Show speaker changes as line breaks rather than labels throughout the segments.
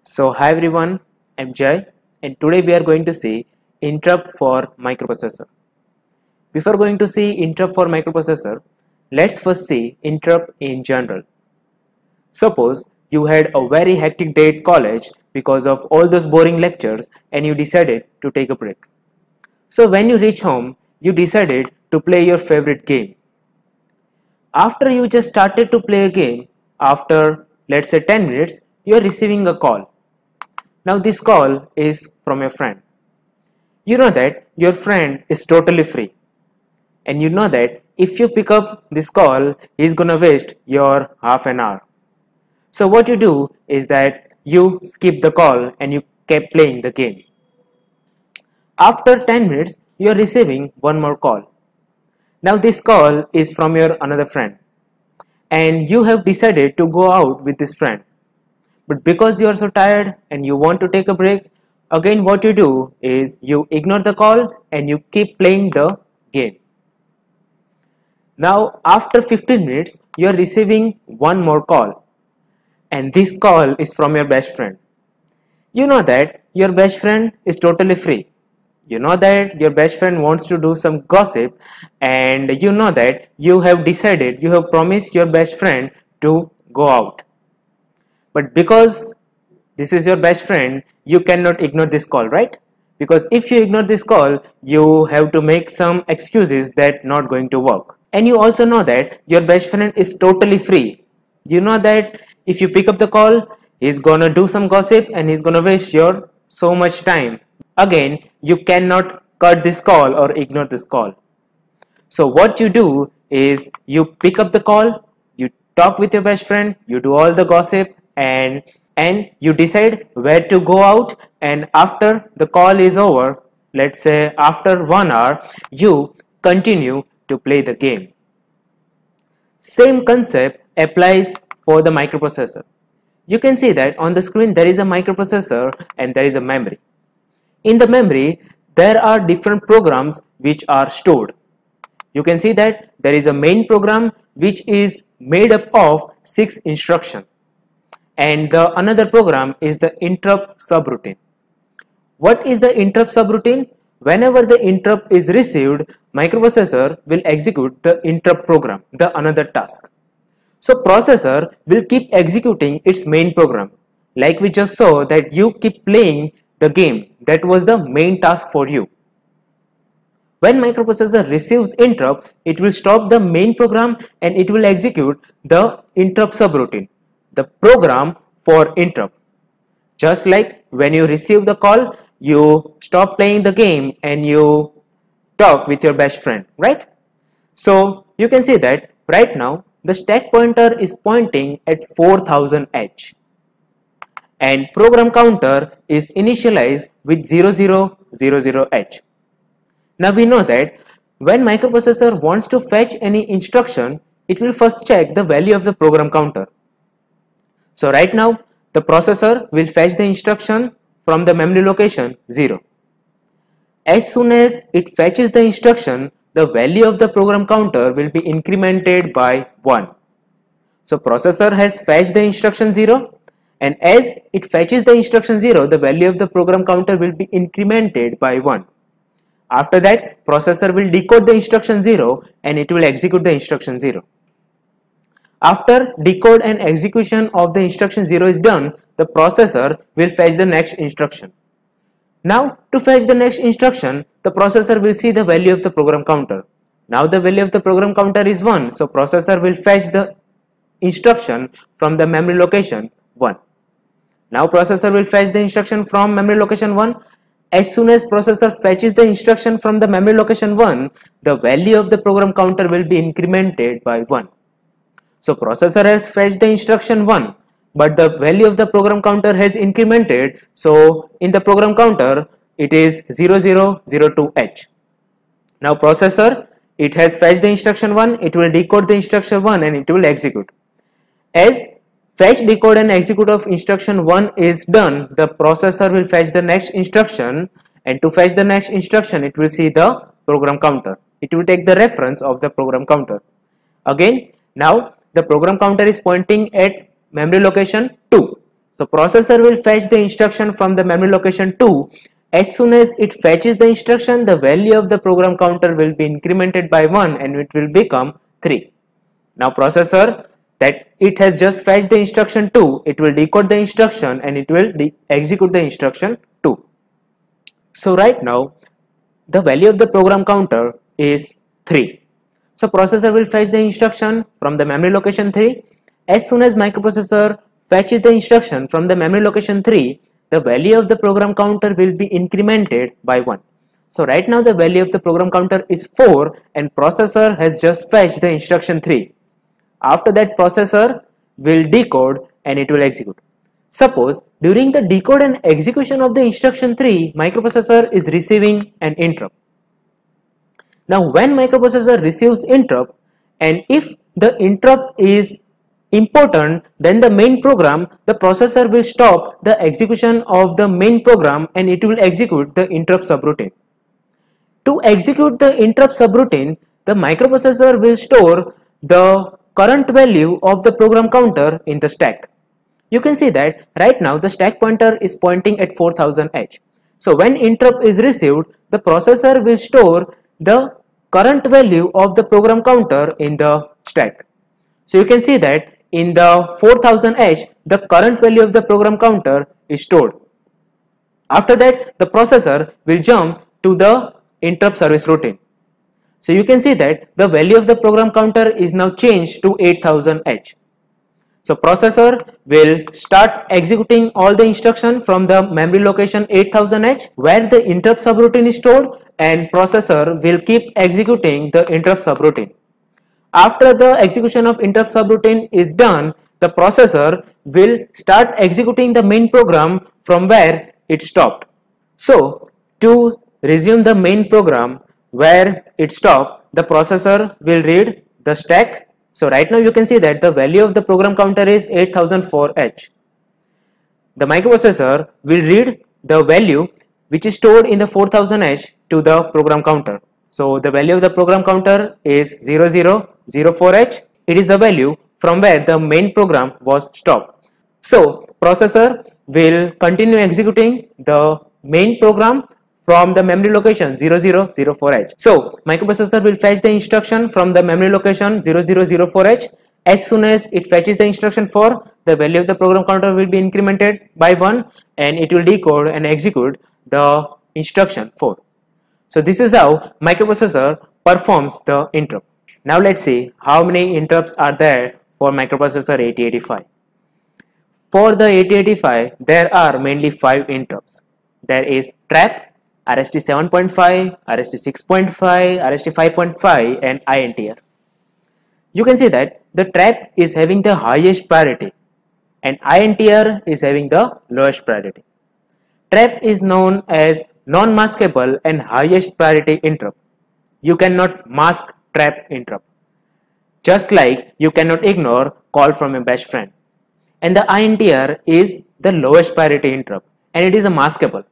So hi everyone, I'm Jay and today we are going to see interrupt for microprocessor. Before going to see interrupt for microprocessor, let's first see interrupt in general. Suppose you had a very hectic day at college because of all those boring lectures and you decided to take a break. So when you reach home, you decided to play your favorite game. After you just started to play a game, after let's say 10 minutes, you are receiving a call. Now this call is from your friend. You know that your friend is totally free. And you know that if you pick up this call, he's gonna waste your half an hour. So what you do is that you skip the call and you kept playing the game. After 10 minutes, you are receiving one more call. Now this call is from your another friend. And you have decided to go out with this friend. But because you are so tired and you want to take a break, again what you do is you ignore the call and you keep playing the game. Now after 15 minutes, you are receiving one more call. And this call is from your best friend. You know that your best friend is totally free. You know that your best friend wants to do some gossip and you know that you have decided, you have promised your best friend to go out. But because this is your best friend, you cannot ignore this call, right? Because if you ignore this call, you have to make some excuses that not going to work. And you also know that your best friend is totally free. You know that if you pick up the call, he's gonna do some gossip and he's gonna waste your so much time. Again, you cannot cut this call or ignore this call. So what you do is you pick up the call, you talk with your best friend, you do all the gossip and you decide where to go out, and after the call is over, let's say after 1 hour, you continue to play the game. Same concept applies for the microprocessor. You can see that on the screen there is a microprocessor and there is a memory. In the memory, there are different programs which are stored. You can see that there is a main program which is made up of 6 instructions. And the another program is the interrupt subroutine. What is the interrupt subroutine? Whenever the interrupt is received, microprocessor will execute the interrupt program, the another task. So processor will keep executing its main program. Like we just saw that you keep playing the game, that was the main task for you. When microprocessor receives interrupt, it will stop the main program and it will execute the interrupt subroutine, the program for interrupt. Just like when you receive the call, you stop playing the game and you talk with your best friend, right? So you can see that right now the stack pointer is pointing at 4000H and program counter is initialized with 0000H. Now we know that when microprocessor wants to fetch any instruction, it will first check the value of the program counter. So right now the processor will fetch the instruction from the memory location 0. As soon as it fetches the instruction, the value of the program counter will be incremented by 1. So processor has fetched the instruction 0 and as it fetches the instruction 0, the value of the program counter will be incremented by 1. After that, processor will decode the instruction 0 and it will execute the instruction 0. After decode and execution of the instruction 0 is done, the processor will fetch the next instruction. Now to fetch the next instruction, the processor will see the value of the program counter. Now the value of the program counter is 1, so processor will fetch the instruction from the memory location 1. Now processor will fetch the instruction from memory location 1. As soon as processor fetches the instruction from the memory location 1, the value of the program counter will be incremented by 1. So processor has fetched the instruction 1, but the value of the program counter has incremented. So in the program counter, it is 0002H. Now processor, it has fetched the instruction 1, it will decode the instruction 1 and it will execute. As fetch, decode and execute of instruction 1 is done, the processor will fetch the next instruction, and to fetch the next instruction, it will see the program counter. It will take the reference of the program counter. Again, now the program counter is pointing at memory location 2. So processor will fetch the instruction from the memory location 2. As soon as it fetches the instruction, the value of the program counter will be incremented by 1 and it will become 3. Now processor, that it has just fetched the instruction 2, it will decode the instruction and it will execute the instruction 2. So right now the value of the program counter is 3. So processor will fetch the instruction from the memory location 3. As soon as microprocessor fetches the instruction from the memory location 3, the value of the program counter will be incremented by 1. So right now the value of the program counter is 4 and processor has just fetched the instruction 3. After that, processor will decode and it will execute. Suppose during the decode and execution of the instruction 3, microprocessor is receiving an interrupt. Now when microprocessor receives interrupt, and if the interrupt is important, then the main program, the processor will stop the execution of the main program and it will execute the interrupt subroutine. To execute the interrupt subroutine, the microprocessor will store the current value of the program counter in the stack. You can see that right now the stack pointer is pointing at 4000H. So when interrupt is received, the processor will store the current value of the program counter in the stack. So you can see that in the 4000H, the current value of the program counter is stored. After that, the processor will jump to the interrupt service routine. So you can see that the value of the program counter is now changed to 8000H. So processor will start executing all the instruction from the memory location 8000H where the interrupt subroutine is stored, and processor will keep executing the interrupt subroutine. After the execution of interrupt subroutine is done, the processor will start executing the main program from where it stopped. So to resume the main program where it stopped, the processor will read the stack. So right now you can see that the value of the program counter is 8004H. The microprocessor will read the value which is stored in the 4000H to the program counter. So the value of the program counter is 0004H. It is the value from where the main program was stopped. So processor will continue executing the main program from the memory location 0004H. So microprocessor will fetch the instruction from the memory location 0004H. As soon as it fetches the instruction 4, the value of the program counter will be incremented by 1 and it will decode and execute the instruction 4. So this is how microprocessor performs the interrupt. Now let's see how many interrupts are there for microprocessor 8085. For the 8085, there are mainly 5 interrupts. There is trap, RST 7.5, RST 6.5, RST 5.5 and INTR. You can see that the trap is having the highest priority and INTR is having the lowest priority. Trap is known as non-maskable and highest priority interrupt. You cannot mask trap interrupt. Just like you cannot ignore call from your best friend. And the INTR is the lowest priority interrupt and it is a maskable.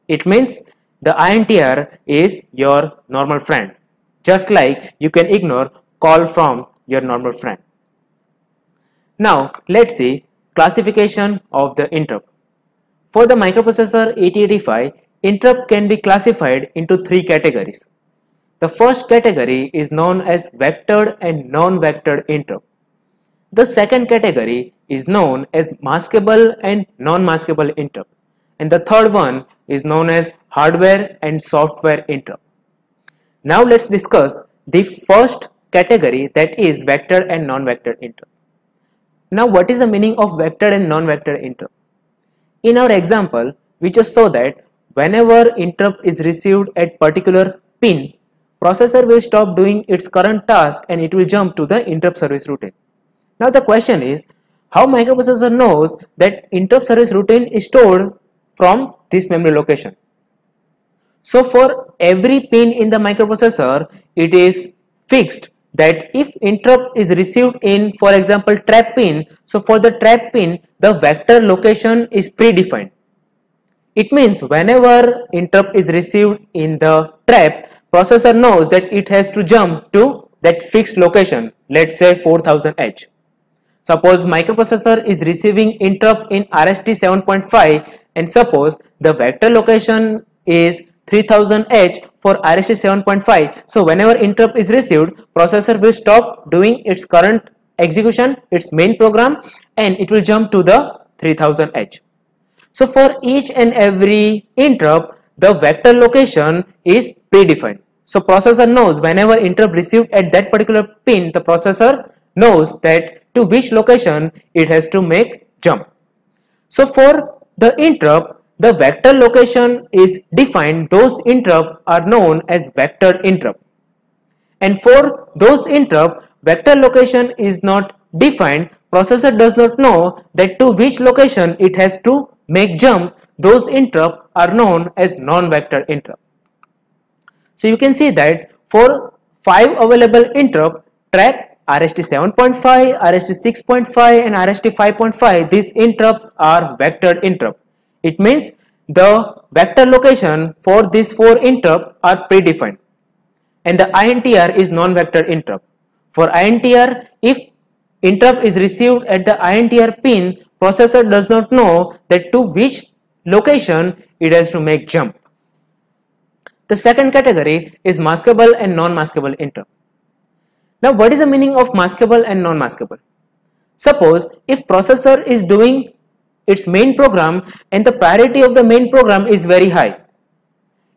It means the INTR is your normal friend. Just like you can ignore call from your normal friend. Now let's see classification of the interrupt. For the microprocessor 8085, interrupt can be classified into 3 categories. The first category is known as vectored and non-vectored interrupt. The second category is known as maskable and non-maskable interrupt. And the third one is known as hardware and software interrupt. Now let's discuss the first category, that is vectored and non-vectored interrupt. Now what is the meaning of vectored and non-vectored interrupt? In our example, we just saw that whenever interrupt is received at particular pin, processor will stop doing its current task and it will jump to the interrupt service routine. Now the question is, how microprocessor knows that interrupt service routine is stored from this memory location? So for every pin in the microprocessor, it is fixed that if interrupt is received in, for example, trap pin, so for the trap pin, the vector location is predefined. It means whenever interrupt is received in the trap, processor knows that it has to jump to that fixed location, let's say 4000H. Suppose microprocessor is receiving interrupt in RST 7.5 and suppose the vector location is 3000H for RST 7.5. So whenever interrupt is received, processor will stop doing its current execution, its main program, and it will jump to the 3000H. So for each and every interrupt, the vector location is predefined. So processor knows whenever interrupt received at that particular pin, the processor knows that to which location it has to make jump. So for the interrupt, the vector location is defined. Those interrupts are known as vector interrupt. And for those interrupt, vector location is not defined. Processor does not know that to which location it has to make jump. Those interrupts are known as non-vector interrupt. So you can see that for 5 available interrupt, trap, RST 7.5, RST 6.5 and RST 5.5, these interrupts are vector interrupt. It means the vector location for these 4 interrupts are predefined. And the INTR is non-vector interrupt. For INTR, if interrupt is received at the INTR pin, processor does not know that to which location it has to make jump. The second category is maskable and non-maskable interrupt. Now what is the meaning of maskable and non-maskable? Suppose if processor is doing its main program and the priority of the main program is very high.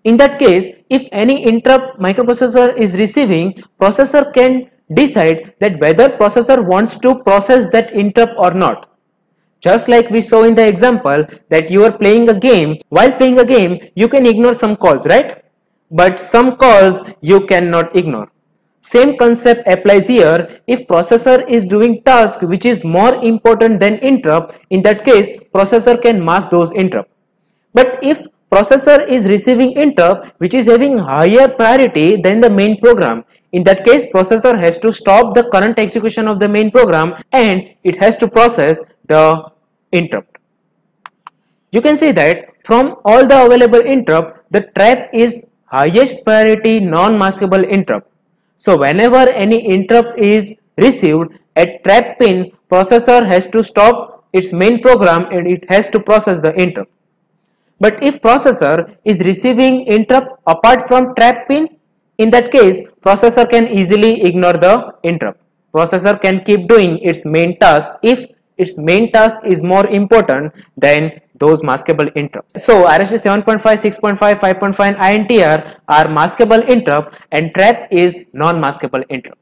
In that case, if any interrupt microprocessor is receiving, processor can decide that whether processor wants to process that interrupt or not. Just like we saw in the example that you are playing a game. While playing a game, you can ignore some calls, right? But some calls you cannot ignore. Same concept applies here. If processor is doing task which is more important than interrupt, in that case processor can mask those interrupt. But if processor is receiving interrupt which is having higher priority than the main program, in that case processor has to stop the current execution of the main program and it has to process the interrupt. You can see that from all the available interrupt, the trap is highest priority non-maskable interrupt. So whenever any interrupt is received at trap pin, processor has to stop its main program and it has to process the interrupt. But if processor is receiving interrupt apart from trap pin, in that case processor can easily ignore the interrupt. Processor can keep doing its main task if its main task is more important than those maskable interrupts. So RST 7.5, 6.5, 5.5 and INTR are maskable interrupt and trap is non-maskable interrupt.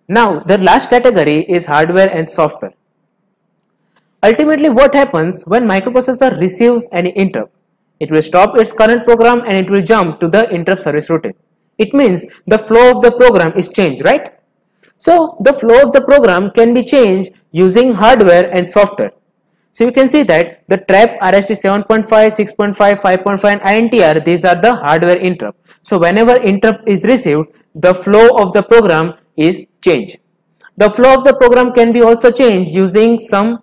Now the last category is hardware and software. Ultimately what happens when microprocessor receives any interrupt? It will stop its current program and it will jump to the interrupt service routine. It means the flow of the program is changed, right? So the flow of the program can be changed using hardware and software. So you can see that the trap, RST 7.5, 6.5, 5.5 and INTR, these are the hardware interrupt. So whenever interrupt is received, the flow of the program is changed. The flow of the program can be also changed using some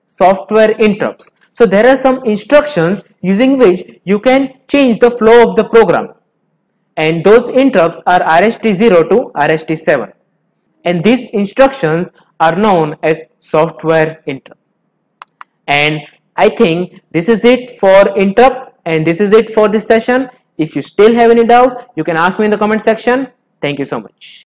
software interrupts. So there are some instructions using which you can change the flow of the program. And those interrupts are RST 0 to RST 7. And these instructions are known as software interrupt. And I think this is it for interrupt and this is it for this session. If you still have any doubt, you can ask me in the comment section. Thank you so much.